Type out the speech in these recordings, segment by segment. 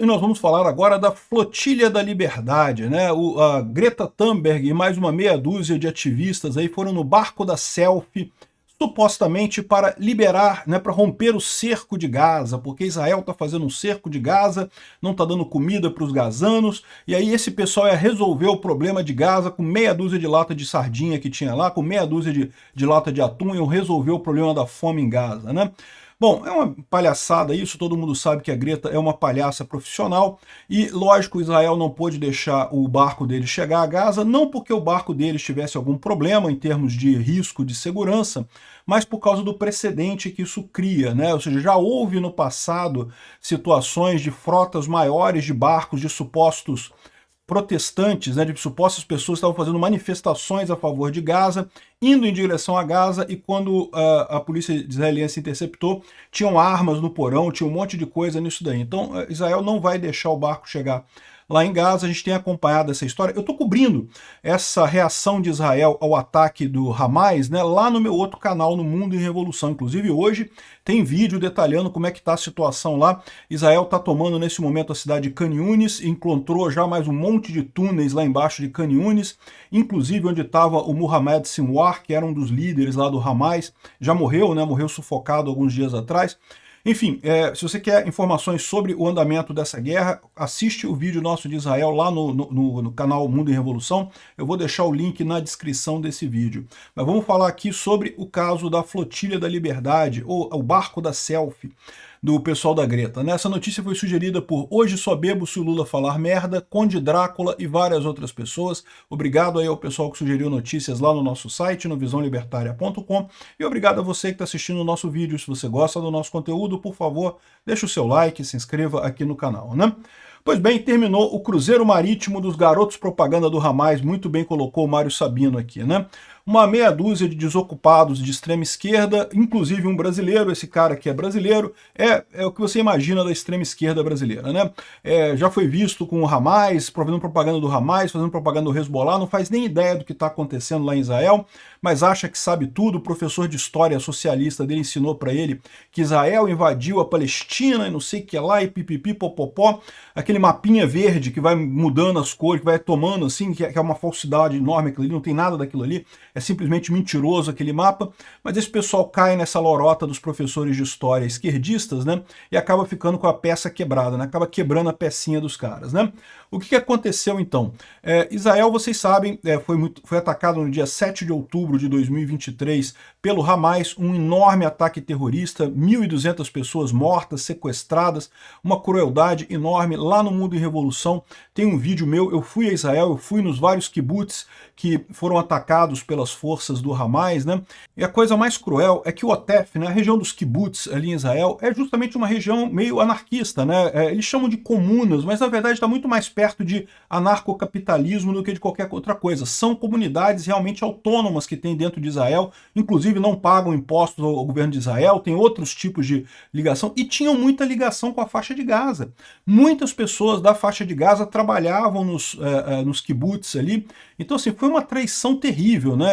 E nós vamos falar agora da Flotilha da Liberdade, né? A Greta Thunberg e mais uma meia dúzia de ativistas aí foram no barco da Selfie, supostamente para liberar, né, para romper o cerco de Gaza, porque Israel está fazendo um cerco de Gaza, não está dando comida para os gazanos, e aí esse pessoal ia resolver o problema de Gaza com meia dúzia de lata de sardinha que tinha lá, com meia dúzia de lata de atum, iam resolver o problema da fome em Gaza, né? Bom, é uma palhaçada isso, todo mundo sabe que a Greta é uma palhaça profissional e, lógico, Israel não pôde deixar o barco deles chegar a Gaza, não porque o barco deles tivesse algum problema em termos de risco de segurança, mas por causa do precedente que isso cria, né? Ou seja, já houve no passado situações de frotas maiores de barcos de supostos protestantes, né, de supostas pessoas que estavam fazendo manifestações a favor de Gaza, indo em direção a Gaza, e quando a polícia israelense interceptou, tinham armas no porão, tinha um monte de coisa nisso daí. Então Israel não vai deixar o barco chegar lá em Gaza, a gente tem acompanhado essa história. Eu estou cobrindo essa reação de Israel ao ataque do Hamas, né, lá no meu outro canal, no Mundo em Revolução. Inclusive hoje tem vídeo detalhando como é que está a situação lá. Israel está tomando nesse momento a cidade de Khan Yunis, encontrou já mais um monte de túneis lá embaixo de Khan Yunis, inclusive onde estava o Mohamed Sinwar, que era um dos líderes lá do Hamas, já morreu, né, morreu sufocado alguns dias atrás. Enfim, se você quer informações sobre o andamento dessa guerra, assiste o vídeo nosso de Israel lá no canal Mundo em Revolução. Eu vou deixar o link na descrição desse vídeo. Mas vamos falar aqui sobre o caso da Flotilha da Liberdade, ou o barco da Selfie, do pessoal da Greta, né? Essa notícia foi sugerida por Hoje Só Bebo Se o Lula Falar Merda, Conde Drácula e várias outras pessoas. Obrigado aí ao pessoal que sugeriu notícias lá no nosso site, no visãolibertaria.com, e obrigado a você que está assistindo o nosso vídeo. Se você gosta do nosso conteúdo, por favor, deixe o seu like, se inscreva aqui no canal, né? Pois bem, terminou o Cruzeiro Marítimo dos Garotos Propaganda do Hamas, muito bem colocou o Mário Sabino aqui, né? Uma meia dúzia de desocupados de extrema esquerda, inclusive um brasileiro, esse cara aqui é brasileiro, é o que você imagina da extrema esquerda brasileira, né? Já foi visto com o Hamas, fazendo propaganda do Hamas, fazendo propaganda do Hezbollah, não faz nem ideia do que está acontecendo lá em Israel, mas acha que sabe tudo. O professor de história socialista dele ensinou para ele que Israel invadiu a Palestina e não sei o que lá, e pipipi, popopó, aquele mapinha verde que vai mudando as cores, que vai tomando assim, que é uma falsidade enorme aquilo ali, não tem nada daquilo ali, é simplesmente mentiroso aquele mapa, mas esse pessoal cai nessa lorota dos professores de história esquerdistas, né, e acaba ficando com a peça quebrada, né, acaba quebrando a pecinha dos caras, né. O que aconteceu então? Israel, vocês sabem, foi atacado no dia 7 de outubro de 2023 pelo Hamas, um enorme ataque terrorista, 1.200 pessoas mortas, sequestradas, uma crueldade enorme. Lá no Mundo em Revolução tem um vídeo meu, eu fui a Israel, eu fui nos vários kibbutz que foram atacados pelas forças do Hamas, né? E a coisa mais cruel é que o Otef, né, a região dos kibbutz ali em Israel, é justamente uma região meio anarquista, né? Eles chamam de comunas, mas na verdade está muito mais perto de anarcocapitalismo do que de qualquer outra coisa. São comunidades realmente autônomas que tem dentro de Israel, inclusive não pagam impostos ao governo de Israel, tem outros tipos de ligação, e tinham muita ligação com a faixa de Gaza. Muitas pessoas da faixa de Gaza trabalhavam nos kibbutz ali, então assim, foi uma traição terrível, né?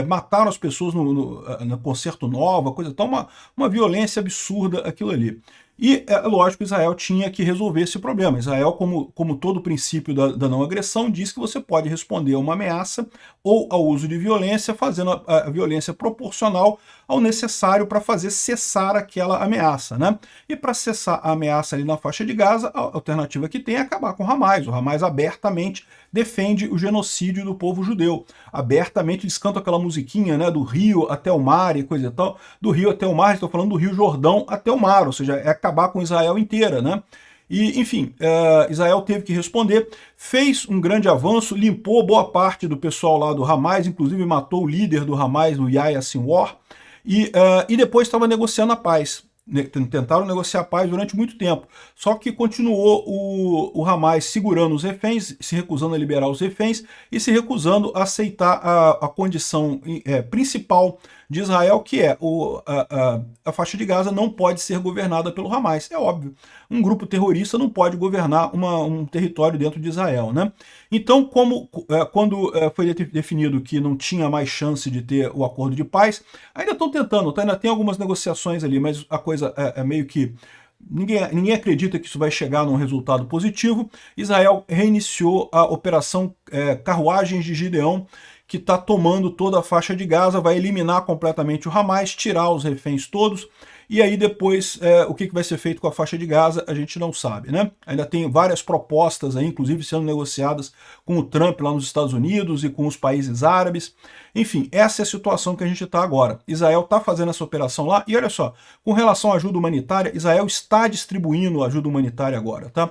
Mataram as pessoas no Concerto Nova, coisa tal, uma violência absurda aquilo ali. E, lógico, Israel tinha que resolver esse problema. Israel, como todo princípio da não agressão, diz que você pode responder a uma ameaça ou ao uso de violência, fazendo a violência proporcional ao necessário para fazer cessar aquela ameaça, né? E para cessar a ameaça ali na faixa de Gaza, a alternativa que tem é acabar com o Hamas. O Hamas abertamente defende o genocídio do povo judeu. Abertamente eles cantam aquela musiquinha, né, do rio até o mar e coisa e tal. Do rio até o mar, estou falando do Rio Jordão até o mar, ou seja, é acabar com Israel inteira, né? E, enfim, Israel teve que responder, fez um grande avanço, limpou boa parte do pessoal lá do Hamas, inclusive matou o líder do Hamas, o Yahya Sinwar, e depois estava negociando a paz. Tentaram negociar a paz durante muito tempo, só que continuou o Hamas segurando os reféns, se recusando a liberar os reféns e se recusando a aceitar a condição principal de Israel, que é a faixa de Gaza não pode ser governada pelo Hamas. É óbvio, um grupo terrorista não pode governar um território dentro de Israel, né? Então, quando foi definido que não tinha mais chance de ter o acordo de paz, ainda estão tentando, tá? Ainda tem algumas negociações ali, mas a coisa é meio que ninguém acredita que isso vai chegar num resultado positivo. Israel reiniciou a operação Carruagens de Gideão, que está tomando toda a faixa de Gaza, vai eliminar completamente o Hamas, tirar os reféns todos, e aí depois o que vai ser feito com a faixa de Gaza a gente não sabe, né? Ainda tem várias propostas aí, inclusive sendo negociadas com o Trump lá nos Estados Unidos e com os países árabes. Enfim, essa é a situação que a gente está agora. Israel está fazendo essa operação lá, e olha só, com relação à ajuda humanitária, Israel está distribuindo ajuda humanitária agora, tá?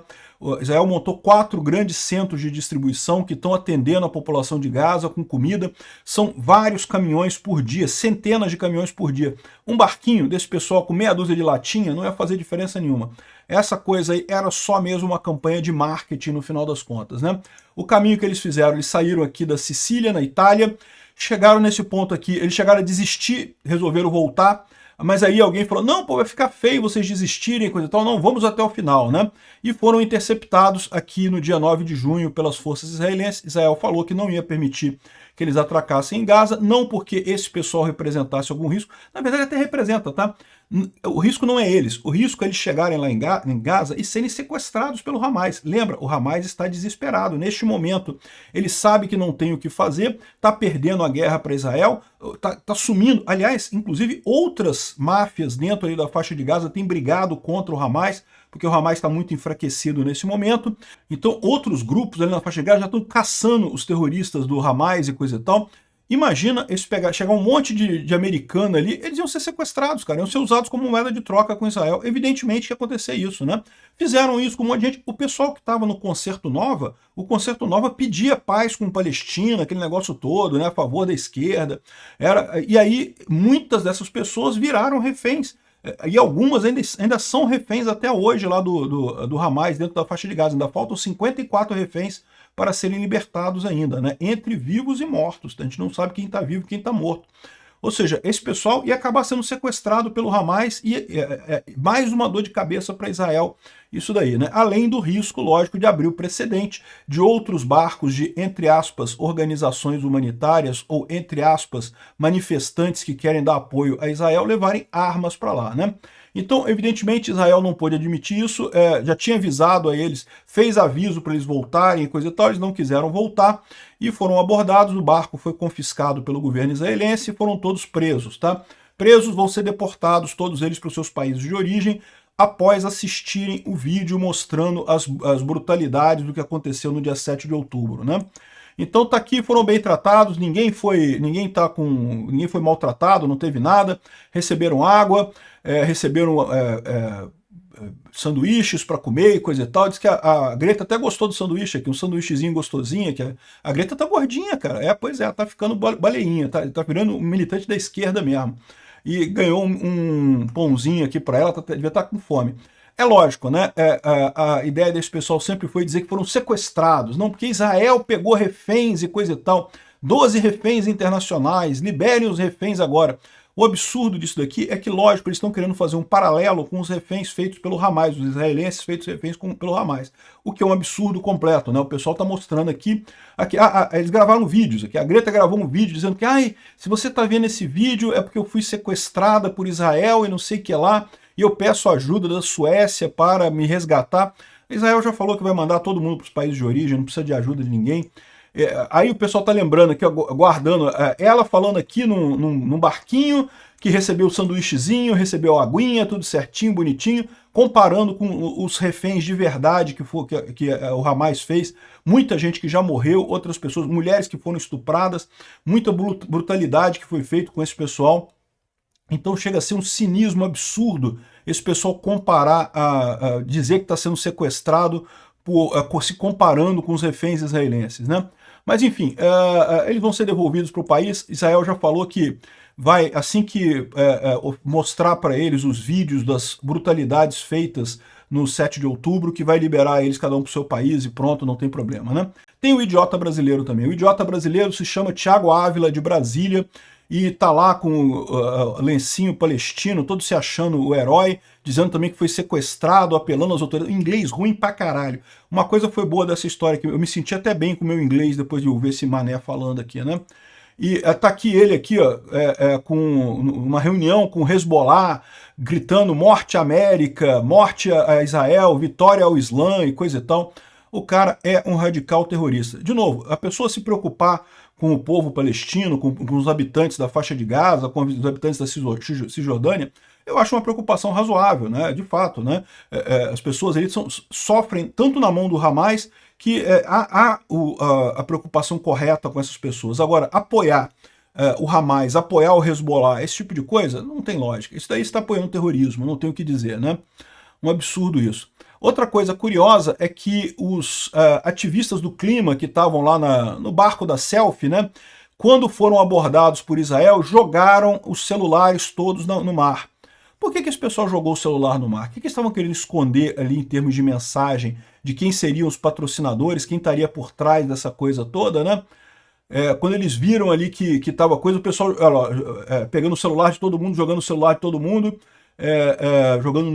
Israel montou 4 grandes centros de distribuição que estão atendendo a população de Gaza com comida. São vários caminhões por dia, centenas de caminhões por dia. Um barquinho desse pessoal com meia dúzia de latinha não ia fazer diferença nenhuma. Essa coisa aí era só mesmo uma campanha de marketing no final das contas, né? O caminho que eles fizeram, eles saíram aqui da Sicília, na Itália, chegaram nesse ponto aqui, eles chegaram a desistir, resolveram voltar, mas aí alguém falou, não, pô, vai ficar feio vocês desistirem, coisa e tal, não, vamos até o final, né? E foram interceptados aqui no dia 9 de junho pelas forças israelenses. Israel falou que não ia permitir que eles atracassem em Gaza, não porque esse pessoal representasse algum risco, na verdade até representa, tá? O risco não é eles, o risco é eles chegarem lá em Gaza e serem sequestrados pelo Hamas. Lembra, o Hamas está desesperado neste momento, ele sabe que não tem o que fazer, está perdendo a guerra para Israel, está sumindo. Aliás, inclusive outras máfias dentro ali da faixa de Gaza têm brigado contra o Hamas, porque o Hamas está muito enfraquecido nesse momento. Então outros grupos ali na faixa de Gaza já estão caçando os terroristas do Hamas e coisa e tal. Imagina chegar um monte de americano ali, eles iam ser sequestrados, cara, iam ser usados como moeda de troca com Israel. Evidentemente que ia acontecer isso, né? Fizeram isso com um monte de gente. O pessoal que estava no Concerto Nova, o Concerto Nova pedia paz com Palestina, aquele negócio todo, né, a favor da esquerda. E aí muitas dessas pessoas viraram reféns. E algumas ainda são reféns até hoje lá do Hamas, dentro da faixa de Gaza. Ainda faltam 54 reféns para serem libertados ainda, né? Entre vivos e mortos. A gente não sabe quem está vivo e quem está morto. Ou seja, esse pessoal ia acabar sendo sequestrado pelo Hamas e mais uma dor de cabeça para Israel isso daí, né? Além do risco, lógico, de abrir o precedente de outros barcos de, entre aspas, organizações humanitárias ou, entre aspas, manifestantes que querem dar apoio a Israel levarem armas para lá, né? Então, evidentemente, Israel não pôde admitir isso, já tinha avisado a eles, fez aviso para eles voltarem e coisa e tal, eles não quiseram voltar e foram abordados, o barco foi confiscado pelo governo israelense e foram todos presos, tá? Presos, vão ser deportados, todos eles para os seus países de origem, após assistirem o vídeo mostrando as brutalidades do que aconteceu no dia 7 de outubro, né? Então tá aqui, foram bem tratados, ninguém foi maltratado, não teve nada, receberam água, receberam sanduíches para comer e coisa e tal. Diz que a Greta até gostou do sanduíche aqui, um sanduíchezinho gostosinho, que a Greta tá gordinha, cara. Pois é, tá ficando baleinha, tá virando um militante da esquerda mesmo. E ganhou um pãozinho aqui para ela, devia estar com fome. É lógico, né? A ideia desse pessoal sempre foi dizer que foram sequestrados, não porque Israel pegou reféns e coisa e tal. 12 reféns internacionais, liberem os reféns agora. O absurdo disso daqui é que, lógico, eles estão querendo fazer um paralelo com os reféns feitos pelo Hamas, os israelenses feitos reféns pelo Hamas, o que é um absurdo completo, né? O pessoal está mostrando aqui eles gravaram vídeos aqui, a Greta gravou um vídeo dizendo que, se você está vendo esse vídeo é porque eu fui sequestrada por Israel e não sei o que lá, e eu peço ajuda da Suécia para me resgatar. Israel já falou que vai mandar todo mundo para os países de origem, não precisa de ajuda de ninguém. Aí o pessoal tá lembrando aqui, guardando, ela falando aqui num barquinho, que recebeu o sanduíchezinho, recebeu a aguinha, tudo certinho, bonitinho, comparando com os reféns de verdade que o Hamas fez. Muita gente que já morreu, outras pessoas, mulheres que foram estupradas, muita brutalidade que foi feita com esse pessoal. Então chega a ser um cinismo absurdo esse pessoal comparar, dizer que está sendo sequestrado se comparando com os reféns israelenses, né? Mas enfim, eles vão ser devolvidos para o país. Israel já falou que vai, assim que mostrar para eles os vídeos das brutalidades feitas no 7 de outubro, que vai liberar eles cada um para o seu país e pronto, não tem problema, né? Tem o idiota brasileiro também. O idiota brasileiro se chama Thiago Ávila, de Brasília, e tá lá com o lencinho palestino, todo se achando o herói, dizendo também que foi sequestrado, apelando às autoridades. Inglês ruim pra caralho. Uma coisa foi boa dessa história, que eu me senti até bem com o meu inglês depois de ouvir esse mané falando aqui, né? e tá aqui ele aqui, ó, com uma reunião com o Hezbollah, gritando morte à América, morte a Israel, vitória ao Islã e coisa e tal. O cara é um radical terrorista. De novo, a pessoa se preocupar com o povo palestino, com os habitantes da faixa de Gaza, com os habitantes da Cisjordânia, eu acho uma preocupação razoável, né? De fato, né? As pessoas ali sofrem tanto na mão do Hamas que há a preocupação correta com essas pessoas. Agora, apoiar o Hamas, apoiar o Hezbollah, esse tipo de coisa, não tem lógica. Isso daí está apoiando o terrorismo, não tem o que dizer, né? Um absurdo isso. Outra coisa curiosa é que os ativistas do clima que estavam lá no barco da selfie, né, quando foram abordados por Israel, jogaram os celulares todos no mar. Por que esse pessoal jogou o celular no mar? O que eles estavam querendo esconder ali em termos de mensagem, de quem seriam os patrocinadores, quem estaria por trás dessa coisa toda, né? Quando eles viram ali que estava coisa, o pessoal pegando o celular de todo mundo, jogando o celular de todo mundo, jogando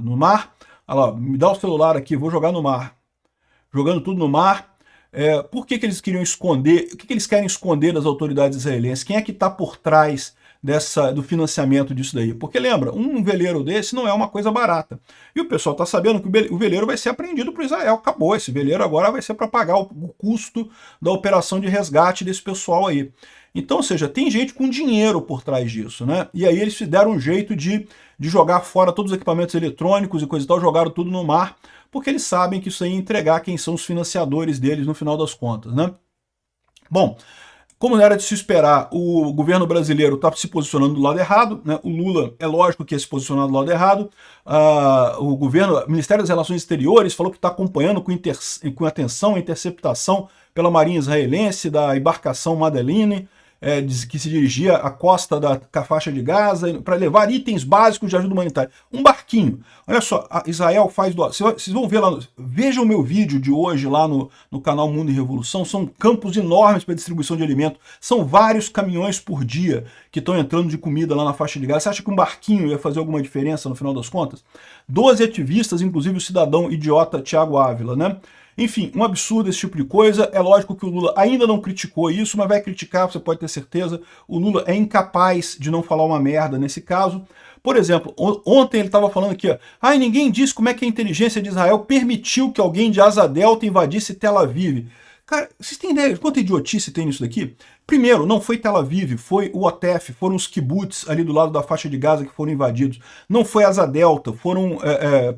no mar. Olha lá, me dá o celular aqui, vou jogar no mar. Jogando tudo no mar. Por que eles queriam esconder? O que eles querem esconder das autoridades israelenses? Quem é que está por trás do financiamento disso daí? Porque lembra, um veleiro desse não é uma coisa barata. E o pessoal está sabendo que o veleiro vai ser apreendido para Israel. Acabou, esse veleiro agora vai ser para pagar o custo da operação de resgate desse pessoal aí. Então, ou seja, tem gente com dinheiro por trás disso, né? E aí eles se deram um jeito de jogar fora todos os equipamentos eletrônicos e coisa e tal, jogaram tudo no mar, porque eles sabem que isso aí ia entregar quem são os financiadores deles no final das contas, né? Bom, como era de se esperar, o governo brasileiro está se posicionando do lado errado, né? O Lula, é lógico que ia se posicionar do lado errado. O Ministério das Relações Exteriores falou que está acompanhando com atenção a interceptação pela Marinha Israelense da embarcação Madeleine, que se dirigia à costa da faixa de Gaza para levar itens básicos de ajuda humanitária. Um barquinho. Olha só, Israel faz Vocês vão ver lá, vejam o meu vídeo de hoje lá no canal Mundo e Revolução, são campos enormes para distribuição de alimento, são vários caminhões por dia que estão entrando de comida lá na faixa de Gaza. Você acha que um barquinho ia fazer alguma diferença no final das contas? 12 ativistas, inclusive o cidadão idiota Thiago Ávila, né? Enfim, um absurdo esse tipo de coisa. É lógico que o Lula ainda não criticou isso, mas vai criticar, você pode ter certeza. O Lula é incapaz de não falar uma merda nesse caso. Por exemplo, ontem ele estava falando aqui, ó, ninguém disse como é que a inteligência de Israel permitiu que alguém de Asa Delta invadisse Tel Aviv. Cara, vocês têm ideia de quanta idiotice tem nisso daqui? Primeiro, não foi Tel Aviv, foi o Otef, foram os kibbutz ali do lado da faixa de Gaza que foram invadidos. Não foi Asa Delta, foram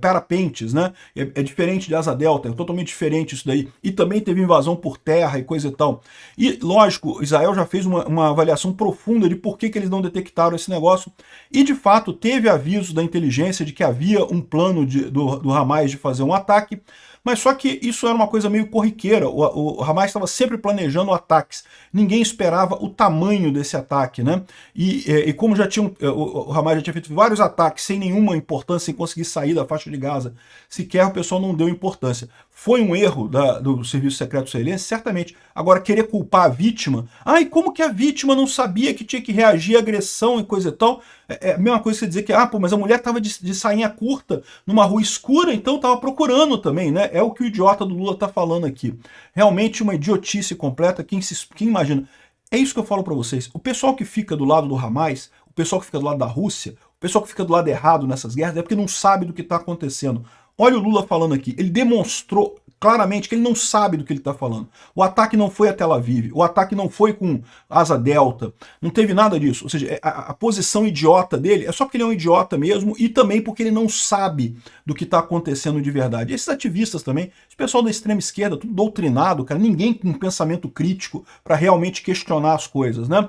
parapentes, né? É diferente de Asa Delta, é totalmente diferente isso daí. E também teve invasão por terra e coisa e tal. E, lógico, Israel já fez uma avaliação profunda de por que eles não detectaram esse negócio. E, de fato, teve aviso da inteligência de que havia um plano do Hamas de fazer um ataque. Mas só que isso era uma coisa meio corriqueira, o Hamas estava sempre planejando ataques, ninguém esperava o tamanho desse ataque, né? E como o Hamas já tinha feito vários ataques sem nenhuma importância, sem conseguir sair da faixa de Gaza, sequer o pessoal não deu importância. Foi um erro do Serviço Secreto Israelense? Certamente. Agora, querer culpar a vítima, e como que a vítima não sabia que tinha que reagir à agressão e coisa e tal? É a mesma coisa que você dizer que, mas a mulher estava de sainha curta numa rua escura, então estava procurando também, né? É o que o idiota do Lula está falando aqui. Realmente uma idiotice completa, quem imagina? É isso que eu falo para vocês. O pessoal que fica do lado do Hamas, o pessoal que fica do lado da Rússia, o pessoal que fica do lado errado nessas guerras, é porque não sabe do que está acontecendo. Olha o Lula falando aqui, ele demonstrou claramente que ele não sabe do que ele está falando. O ataque não foi a Tel Aviv, o ataque não foi com Asa Delta, não teve nada disso. Ou seja, a posição idiota dele é só porque ele é um idiota mesmo e também porque ele não sabe do que está acontecendo de verdade. Esses ativistas também, esse pessoal da extrema esquerda, tudo doutrinado, cara, ninguém com pensamento crítico para realmente questionar as coisas, né?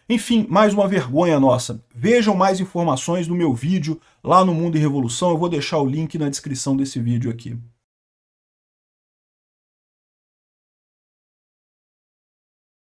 Enfim, mais uma vergonha nossa. Vejam mais informações no meu vídeo lá no Mundo e Revolução. Eu vou deixar o link na descrição desse vídeo aqui.